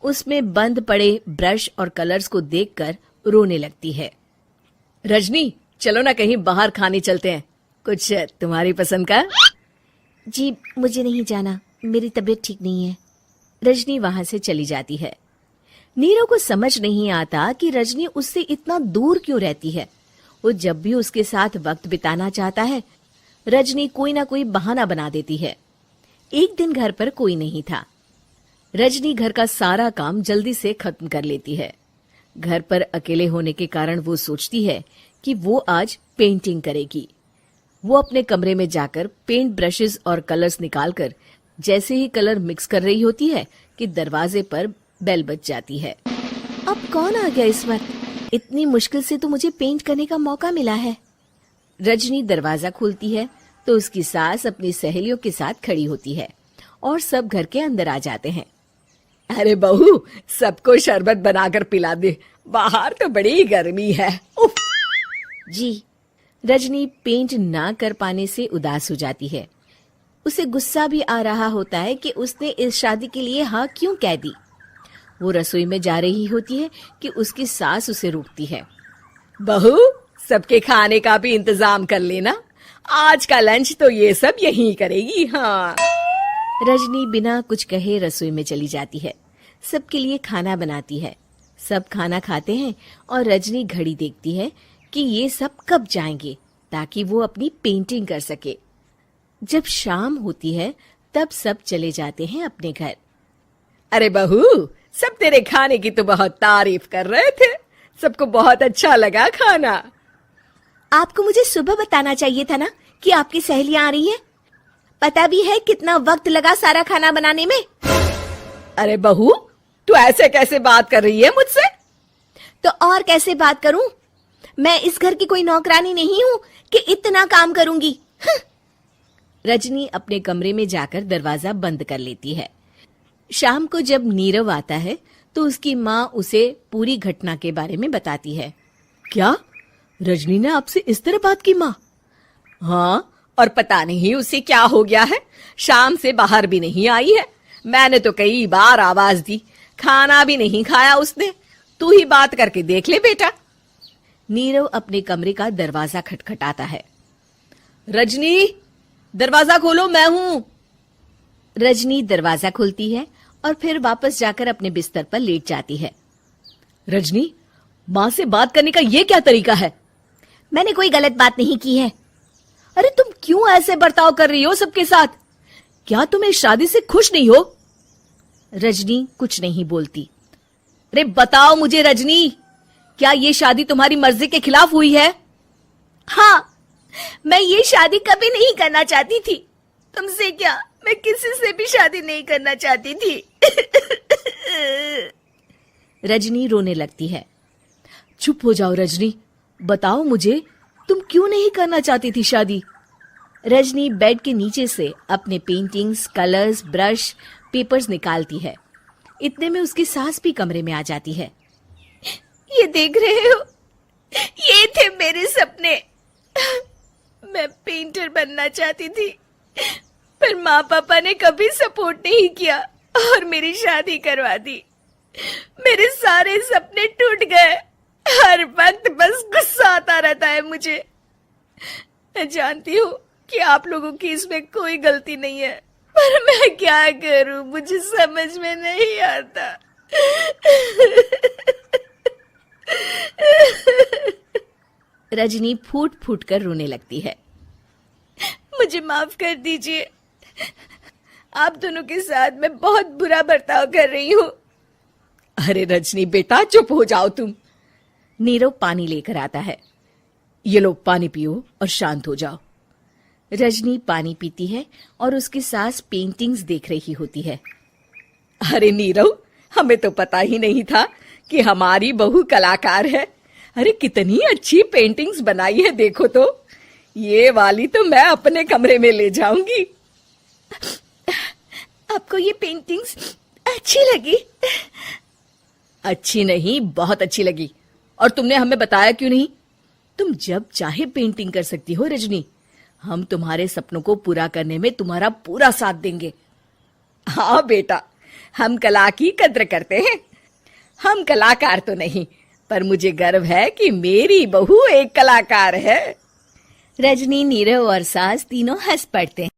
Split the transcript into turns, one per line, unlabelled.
उसमें बंद पड़े ब्रश और कलर्स को देखकर रोने लगती है। रजनी, चलो ना कहीं बाहर खाने चलते हैं, कुछ तुम्हारी पसंद का। जी मुझे नहीं जाना, मेरी तबीयत ठीक नहीं है। रजनी वहां से चली जाती है। नीरव को समझ नहीं आता कि रजनी उससे इतना दूर क्यों रहती है। वो जब भी उसके साथ वक्त बिताना चाहता है, रजनी कोई ना कोई बहाना बना देती है। एक दिन घर पर कोई नहीं था। रजनी घर का सारा काम जल्दी से खत्म कर लेती है। घर पर अकेले होने के कारण वो सोचती है कि वो आज पेंटिंग करेगी। वो अपने कमरे में जाकर पेंट ब्रशेस और कलर्स निकालकर जैसे ही कलर मिक्स कर रही होती है कि दरवाजे पर बेल बज जाती है। अब कौन आ गया इस वक्त? इतनी मुश्किल से तो मुझे पेंट करने का मौका मिला है। रजनी दरवाजा खोलती है तो उसकी सास अपनी सहेलियों के साथ खड़ी होती है और सब घर के अंदर आ जाते हैं। अरे बहू, सबको शरबत बनाकर पिला दे, बाहर तो बड़ी गर्मी है। उफ। जी। रजनी पेंट ना कर पाने से उदास हो जाती है। उसे गुस्सा भी आ रहा होता है कि उसने इस शादी के लिए हाँ क्यों कह दी। वो रसोई में जा रही होती है कि उसकी सास उसे रोकती है। बहू, सबके खाने का भी इंतजाम कर लेना, आज का लंच तो ये सब यहीं करेगी। हाँ। रजनी बिना कुछ कहे रसोई में चली जाती है। सबके लिए खाना बनाती है। सब खाना खाते हैं और रजनी घड़ी देखती है कि ये सब कब जाएंगे ताकि वो अपनी पेंटिंग कर सके। जब शाम होती है तब सब चले जाते हैं अपने घर। अरे बहू, सब तेरे खाने की तो बहुत तारीफ कर रहे थे, सबको बहुत अच्छा लगा खाना। आपको मुझे सुबह बताना चाहिए था ना कि आपकी सहेलियां आ रही हैं। पता भी है कितना वक्त लगा सारा खाना बनाने में। अरे बहू, तू ऐसे कैसे बात कर रही है मुझसे? तो और कैसे बात करूं? मैं इस घर की कोई नौकरानी नहीं हूं कि इतना काम करूंगी। रजनी अपने कमरे में जाकर दरवाजा बंद कर लेती है। शाम को जब नीरव आता है तो उसकी माँ उसे पूरी घटना के बारे में बताती है। क्या रजनी ने आपसे इस तरह बात की माँ? हाँ, और पता नहीं उसे क्या हो गया है, शाम से बाहर भी नहीं आई है। मैंने तो कई बार आवाज दी, खाना भी नहीं खाया उसने। तू ही बात करके देख ले बेटा। नीरव अपने कमरे का दरवाजा खटखटाता है। रजनी, दरवाजा खोलो, मैं हूं। रजनी दरवाजा खोलती है और फिर वापस जाकर अपने बिस्तर पर लेट जाती है। रजनी, माँ से बात करने का ये क्या तरीका है? मैंने कोई गलत बात नहीं की है। अरे तुम क्यों ऐसे बर्ताव कर रही हो सबके साथ? क्या तुम इस शादी से खुश नहीं हो? रजनी कुछ नहीं बोलती। अरे बताओ मुझे रजनी, क्या ये शादी तुम्हारी मर्जी के खिलाफ हुई है? हाँ, मैं ये शादी कभी नहीं करना चाहती थी। तुमसे क्या, मैं किसी से भी शादी नहीं करना चाहती थी। रजनी रोने लगती है। चुप हो जाओ रजनी, बताओ मुझे तुम क्यों नहीं करना चाहती थी शादी? रजनी बेड के नीचे से अपने पेंटिंग्स, कलर्स, ब्रश, पेपर्स निकालती है। इतने में उसकी सास भी कमरे में आ जाती है। ये देख रहे हो, ये थे मेरे सपने। मैं पेंटर बनना चाहती थी, पर माँ पापा ने कभी सपोर्ट नहीं किया और मेरी शादी करवा दी। मेरे सारे सपने टूट गए। हर वक्त बस गुस्सा आता रहता है मुझे। मैं जानती हूँ कि आप लोगों की इसमें कोई गलती नहीं है, पर मैं क्या करूँ, मुझे समझ में नहीं आता। रजनी फूट फूट कर रोने लगती है। मुझे माफ कर दीजिए, आप दोनों के साथ मैं बहुत बुरा बर्ताव कर रही हूँ। अरे रजनी बेटा, चुप हो जाओ तुम। नीरव पानी लेकर आता है। ये लो पानी पियो और शांत हो जाओ। रजनी पानी पीती है और उसकी सास पेंटिंग्स देख रही होती है। अरे नीरव, हमें तो पता ही नहीं था कि हमारी बहू कलाकार है। अरे कितनी अच्छी पेंटिंग्स बनाई है, देखो तो। ये वाली तो मैं अपने कमरे में ले जाऊंगी। आपको ये पेंटिंग्स अच्छी लगी? अच्छी नहीं, बहुत अच्छी लगी। और तुमने हमें बताया क्यों नहीं? तुम जब चाहे पेंटिंग कर सकती हो रजनी। हम तुम्हारे सपनों को पूरा करने में तुम्हारा पूरा साथ देंगे। हाँ बेटा, हम कला की कद्र करते हैं। हम कलाकार तो नहीं, पर मुझे गर्व है कि मेरी बहू एक कलाकार है। रजनी, नीरव और सास तीनों हंस पड़ते हैं।